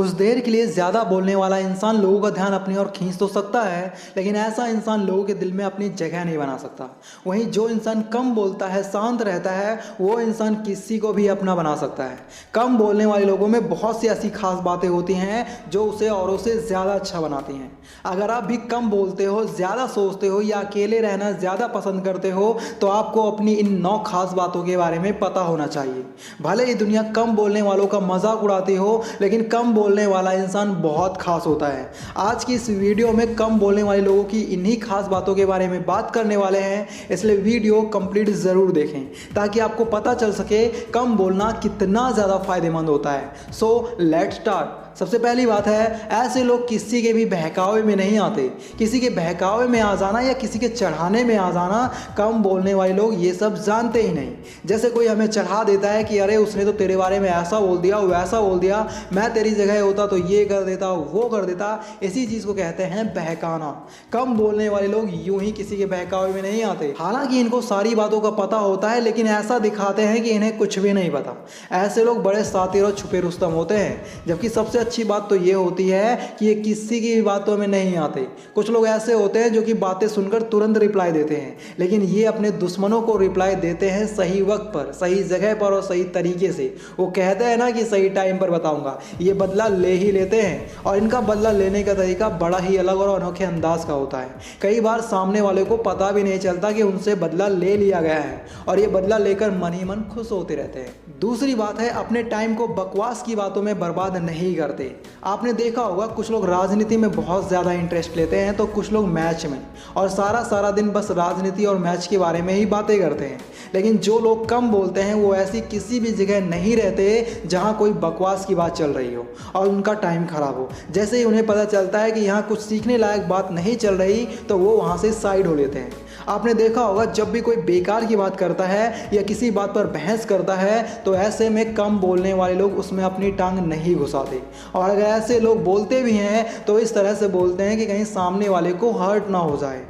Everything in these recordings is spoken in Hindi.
कुछ देर के लिए ज़्यादा बोलने वाला इंसान लोगों का ध्यान अपनी ओर खींच तो सकता है, लेकिन ऐसा इंसान लोगों के दिल में अपनी जगह नहीं बना सकता। वहीं जो इंसान कम बोलता है, शांत रहता है, वो इंसान किसी को भी अपना बना सकता है। कम बोलने वाले लोगों में बहुत सी ऐसी खास बातें होती हैं जो उसे औरों से ज़्यादा अच्छा बनाती हैं। अगर आप भी कम बोलते हो, ज़्यादा सोचते हो या अकेले रहना ज़्यादा पसंद करते हो, तो आपको अपनी इन 9 खास बातों के बारे में पता होना चाहिए। भले ही दुनिया कम बोलने वालों का मजाक उड़ाती हो, लेकिन कम बोलने वाला इंसान बहुत खास होता है। आज की इस वीडियो में कम बोलने वाले लोगों की इन्हीं खास बातों के बारे में बात करने वाले हैं, इसलिए वीडियो कंप्लीट ज़रूर देखें ताकि आपको पता चल सके कम बोलना कितना ज़्यादा फायदेमंद होता है। So let's start. सबसे पहली बात है, ऐसे लोग किसी के भी बहकावे में नहीं आते। किसी के बहकावे में आ जाना या किसी के चढ़ाने में आ जाना कम बोलने वाले लोग ये सब जानते ही नहीं। जैसे कोई हमें चढ़ा देता है कि अरे उसने तो तेरे बारे में ऐसा बोल दिया, वैसा बोल दिया, मैं तेरी जगह होता तो ये कर देता, वो कर देता, इसी चीज़ को कहते हैं बहकाना। कम बोलने वाले लोग यूं ही किसी के बहकावे में नहीं आते। हालांकि इनको सारी बातों का पता होता है, लेकिन ऐसा दिखाते हैं कि इन्हें कुछ भी नहीं पता। ऐसे लोग बड़े सातिर और छुपे रुस्तम होते हैं, जबकि सबसे अच्छी बात तो ये होती है कि ये किसी की बातों में नहीं आते। कुछ लोग ऐसे होते हैं जो कि बातें सुनकर तुरंत रिप्लाई देते हैं, लेकिन ये अपने दुश्मनों को रिप्लाई देते हैं सही वक्त पर, सही जगह पर और सही तरीके से। वो कहते हैं ना कि सही टाइम पर बताऊंगा, ये बदला ले ही लेते हैं। और इनका बदला लेने का तरीका बड़ा ही अलग और अनोखे अंदाज का होता है। कई बार सामने वाले को पता भी नहीं चलता कि उनसे बदला ले लिया गया है, और ये बदला लेकर मन ही मन खुश होते रहते हैं। दूसरी बात है, अपने टाइम को बकवास की बातों में बर्बाद नहीं करते। आपने देखा होगा कुछ लोग राजनीति में बहुत ज़्यादा इंटरेस्ट लेते हैं, तो कुछ लोग मैच में, और सारा दिन बस राजनीति और मैच के बारे में ही बातें करते हैं। लेकिन जो लोग कम बोलते हैं वो ऐसी किसी भी जगह नहीं रहते जहां कोई बकवास की बात चल रही हो और उनका टाइम खराब हो। जैसे ही उन्हें पता चलता है कि यहाँ कुछ सीखने लायक बात नहीं चल रही, तो वो वहाँ से साइड हो लेते हैं। आपने देखा होगा जब भी कोई बेकार की बात करता है या किसी बात पर बहस करता है, तो ऐसे में कम बोलने वाले लोग उसमें अपनी टांग नहीं घुसाते। और अगर ऐसे लोग बोलते भी हैं तो इस तरह से बोलते हैं कि कहीं सामने वाले को हर्ट ना हो जाए।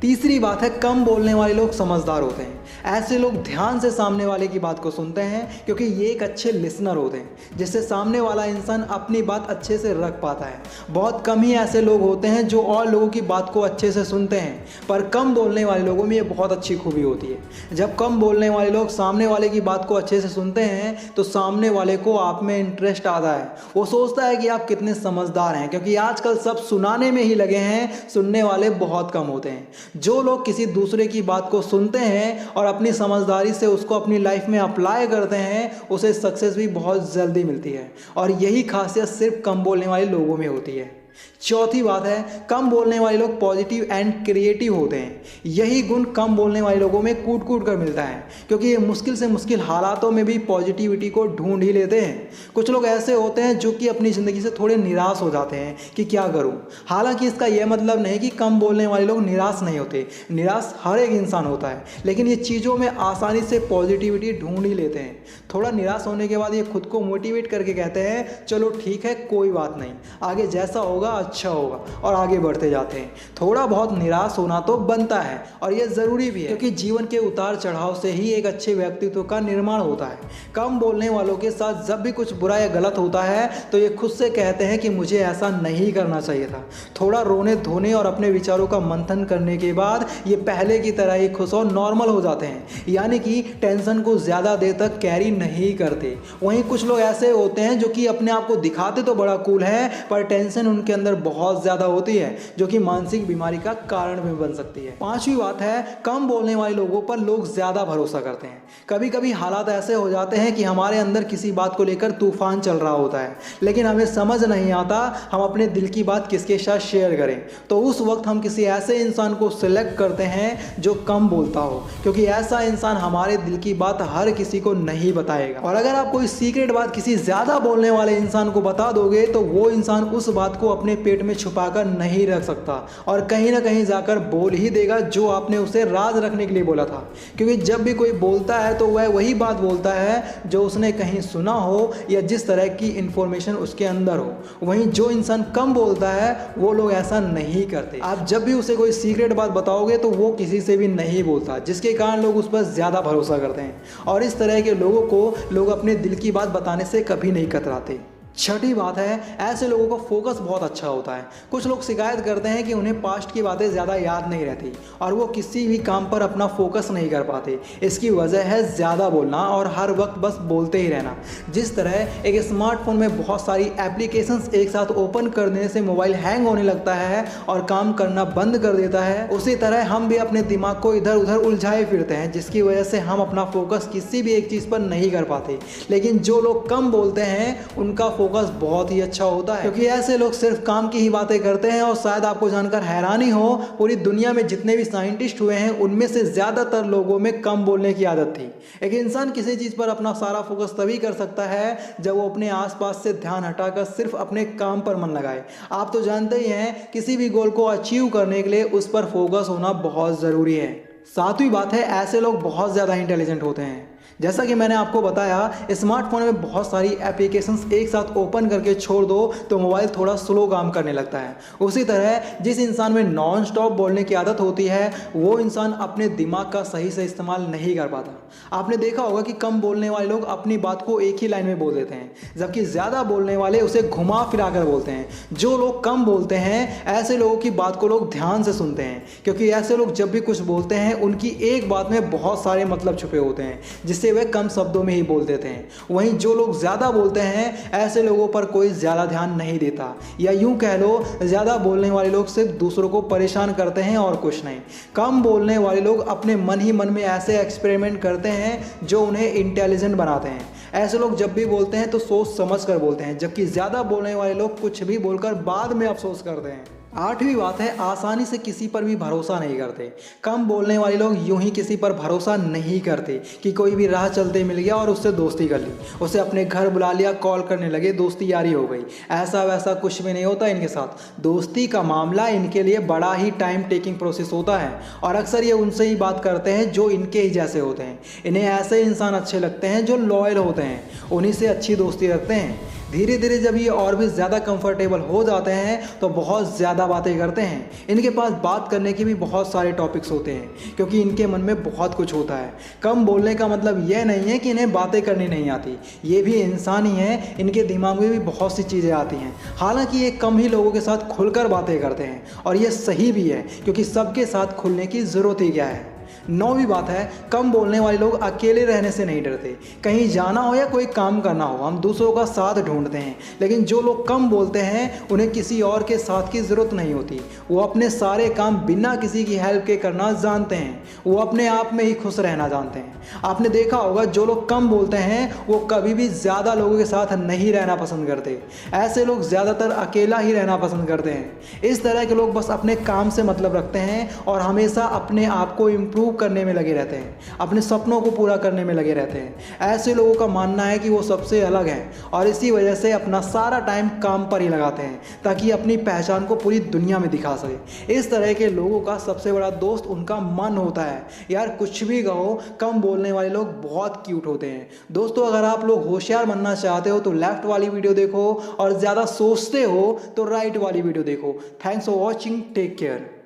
तीसरी बात है, कम बोलने वाले लोग समझदार होते हैं। ऐसे लोग ध्यान से सामने वाले की बात को सुनते हैं, क्योंकि ये एक अच्छे लिसनर होते हैं, जिससे सामने वाला इंसान अपनी बात अच्छे से रख पाता है। बहुत कम ही ऐसे लोग होते हैं जो और लोगों की बात को अच्छे से सुनते हैं, पर कम बोलने वाले लोगों में ये बहुत अच्छी खूबी होती है। जब कम बोलने वाले लोग सामने वाले की बात को अच्छे से सुनते हैं, तो सामने वाले को आप में इंटरेस्ट आता है। वो सोचता है कि आप कितने समझदार हैं, क्योंकि आजकल सब सुनाने में ही लगे हैं, सुनने वाले बहुत कम होते हैं। जो लोग किसी दूसरे की बात को सुनते हैं और अपनी समझदारी से उसको अपनी लाइफ में अप्लाई करते हैं, उसे सक्सेस भी बहुत जल्दी मिलती है। और यही खासियत सिर्फ कम बोलने वाले लोगों में होती है। चौथी बात है, कम बोलने वाले लोग पॉजिटिव एंड क्रिएटिव होते हैं। यही गुण कम बोलने वाले लोगों में कूट कूट कर मिलता है, क्योंकि ये मुश्किल से मुश्किल हालातों में भी पॉजिटिविटी को ढूंढ ही लेते हैं। कुछ लोग ऐसे होते हैं जो कि अपनी ज़िंदगी से थोड़े निराश हो जाते हैं कि क्या करूं। हालांकि इसका यह मतलब नहीं कि कम बोलने वाले लोग निराश नहीं होते। निराश हर एक इंसान होता है, लेकिन ये चीज़ों में आसानी से पॉजिटिविटी ढूंढ ही लेते हैं। थोड़ा निराश होने के बाद ये खुद को मोटिवेट करके कहते हैं, चलो ठीक है, कोई बात नहीं, आगे जैसा होगा अच्छा होगा, और आगे बढ़ते जाते हैं। थोड़ा बहुत निराश होना तो बनता है, और यह ज़रूरी भी है, क्योंकि जीवन के उतार चढ़ाव से ही एक अच्छे व्यक्तित्व का निर्माण होता है। कम बोलने वालों के साथ जब भी कुछ बुरा या गलत होता है, तो ये खुद से कहते हैं कि मुझे ऐसा नहीं करना चाहिए था। थोड़ा रोने धोने और अपने विचारों का मंथन करने के बाद ये पहले की तरह ही खुश और नॉर्मल हो जाते हैं, यानी कि टेंशन को ज़्यादा देर तक कैरी नहीं करते। वहीं कुछ लोग ऐसे होते हैं जो कि अपने आप को दिखाते तो बड़ा कूल है, पर टेंशन उनके अंदर बहुत ज़्यादा होती है, जो कि मानसिक बीमारी का कारण भी बन सकती है। पांचवी बात है, कम बोलने वाले लोगों पर लोग ज़्यादा भरोसा करते हैं। कभी कभी हालात ऐसे हो जाते हैं कि हमारे अंदर किसी बात को लेकर तूफान चल रहा होता है, लेकिन हमें समझ नहीं आता हम अपने दिल की बात किसके साथ शेयर करें। तो उस वक्त हम किसी ऐसे इंसान को सिलेक्ट करते हैं जो कम बोलता हो, क्योंकि ऐसा इंसान हमारे दिल की बात हर किसी को नहीं बताएगा। और अगर आप कोई सीक्रेट बात किसी ज़्यादा बोलने वाले इंसान को बता दोगे, तो वो इंसान उस बात को अपने पेट में छुपाकर नहीं रख सकता, और कहीं ना कहीं जाकर बोल ही देगा जो आपने उसे राज रखने के लिए बोला था। क्योंकि जब भी कोई बोलता है तो वह वही बात बोलता है जो उसने कहीं सुना हो या जिस तरह की इंफॉर्मेशन उसके अंदर हो। वहीं जो इंसान कम बोलता है वो लोग ऐसा नहीं करते। आप जब भी उसे कोई सीक्रेट बात बताओगे तो वो किसी से भी नहीं बोलता, जिसके कारण लोग उस पर ज़्यादा भरोसा करते हैं, और इस तरह के लोगों को लोग अपने दिल की बात बताने से कभी नहीं कतराते। छठी बात है, ऐसे लोगों का फोकस बहुत अच्छा होता है। कुछ लोग शिकायत करते हैं कि उन्हें पास्ट की बातें ज़्यादा याद नहीं रहती और वो किसी भी काम पर अपना फोकस नहीं कर पाते। इसकी वजह है ज़्यादा बोलना और हर वक्त बस बोलते ही रहना। जिस तरह एक स्मार्टफोन में बहुत सारी एप्लीकेशंस एक साथ ओपन कर देने से मोबाइल हैंग होने लगता है और काम करना बंद कर देता है, उसी तरह हम भी अपने दिमाग को इधर उधर उलझाए फिरते हैं, जिसकी वजह से हम अपना फोकस किसी भी एक चीज़ पर नहीं कर पाते। लेकिन जो लोग कम बोलते हैं उनका फोकस बहुत ही अच्छा होता है, क्योंकि ऐसे लोग सिर्फ काम की ही बातें करते हैं। और शायद आपको जानकर हैरानी हो, पूरी दुनिया में जितने भी साइंटिस्ट हुए हैं उनमें से ज़्यादातर लोगों में कम बोलने की आदत थी। एक इंसान किसी चीज़ पर अपना सारा फोकस तभी कर सकता है जब वो अपने आसपास से ध्यान हटाकर सिर्फ अपने काम पर मन लगाए। आप तो जानते ही हैं, किसी भी गोल को अचीव करने के लिए उस पर फोकस होना बहुत ज़रूरी है। सातवीं बात है, ऐसे लोग बहुत ज़्यादा इंटेलिजेंट होते हैं। जैसा कि मैंने आपको बताया, स्मार्टफोन में बहुत सारी एप्लीकेशंस एक साथ ओपन करके छोड़ दो तो मोबाइल थोड़ा स्लो काम करने लगता है। उसी तरह जिस इंसान में नॉन स्टॉप बोलने की आदत होती है वो इंसान अपने दिमाग का सही से इस्तेमाल नहीं कर पाता। आपने देखा होगा कि कम बोलने वाले लोग अपनी बात को एक ही लाइन में बोल देते हैं, जबकि ज़्यादा बोलने वाले उसे घुमा फिरा कर बोलते हैं। जो लोग कम बोलते हैं ऐसे लोगों की बात को लोग ध्यान से सुनते हैं, क्योंकि ऐसे लोग जब भी कुछ बोलते हैं उनकी एक बात में बहुत सारे मतलब छुपे होते हैं, जिससे वे कम शब्दों में ही बोल देते हैं। वहीं जो लोग ज़्यादा बोलते हैं ऐसे लोगों पर कोई ज़्यादा ध्यान नहीं देता, या यूं कह लो, ज़्यादा बोलने वाले लोग सिर्फ दूसरों को परेशान करते हैं और कुछ नहीं। कम बोलने वाले लोग अपने मन ही मन में ऐसे एक्सपेरिमेंट करते हैं जो उन्हें इंटेलिजेंट बनाते हैं। ऐसे लोग जब भी बोलते हैं तो सोच समझ कर बोलते हैं, जबकि ज़्यादा बोलने वाले लोग कुछ भी बोलकर बाद में अफसोस करते हैं। आठवीं बात है, आसानी से किसी पर भी भरोसा नहीं करते। कम बोलने वाले लोग यूं ही किसी पर भरोसा नहीं करते कि कोई भी राह चलते मिल गया और उससे दोस्ती कर ली, उसे अपने घर बुला लिया, कॉल करने लगे, दोस्ती यारी हो गई। ऐसा वैसा कुछ भी नहीं होता इनके साथ। दोस्ती का मामला इनके लिए बड़ा ही टाइम टेकिंग प्रोसेस होता है और अक्सर ये उनसे ही बात करते हैं जो इनके ही जैसे होते हैं। इन्हें ऐसे इंसान अच्छे लगते हैं जो लॉयल होते हैं, उन्हीं से अच्छी दोस्ती रखते हैं। धीरे धीरे जब ये और भी ज़्यादा कंफर्टेबल हो जाते हैं तो बहुत ज़्यादा बातें करते हैं। इनके पास बात करने के भी बहुत सारे टॉपिक्स होते हैं, क्योंकि इनके मन में बहुत कुछ होता है। कम बोलने का मतलब यह नहीं है कि इन्हें बातें करनी नहीं आती, ये भी इंसान ही है, इनके दिमाग में भी बहुत सी चीज़ें आती हैं। हालांकि ये कम ही लोगों के साथ खुलकर बातें करते हैं और ये सही भी है, क्योंकि सबके साथ खुलने की ज़रूरत ही क्या है। नौवीं बात है, कम बोलने वाले लोग अकेले रहने से नहीं डरते। कहीं जाना हो या कोई काम करना हो, हम दूसरों का साथ ढूंढते हैं, लेकिन जो लोग कम बोलते हैं उन्हें किसी और के साथ की ज़रूरत नहीं होती। वो अपने सारे काम बिना किसी की हेल्प के करना जानते हैं, वो अपने आप में ही खुश रहना जानते हैं। आपने देखा होगा, जो लोग कम बोलते हैं वो कभी भी ज़्यादा लोगों के साथ नहीं रहना पसंद करते। ऐसे लोग ज़्यादातर अकेला ही रहना पसंद करते हैं। इस तरह के लोग बस अपने काम से मतलब रखते हैं और हमेशा अपने आप को इम्प्रूव करने में लगे रहते हैं, अपने सपनों को पूरा करने में लगे रहते हैं। ऐसे लोगों का मानना है कि वो सबसे अलग हैं और इसी वजह से अपना सारा टाइम काम पर ही लगाते हैं, ताकि अपनी पहचान को पूरी दुनिया में दिखा सके। इस तरह के लोगों का सबसे बड़ा दोस्त उनका मन होता है। यार कुछ भी कहो, कम बोलने वाले लोग बहुत क्यूट होते हैं। दोस्तों, अगर आप लोग होशियार बनना चाहते हो तो लेफ्ट वाली वीडियो देखो, और ज़्यादा सोचते हो तो राइट वाली वीडियो देखो। Thanks for watching, take care.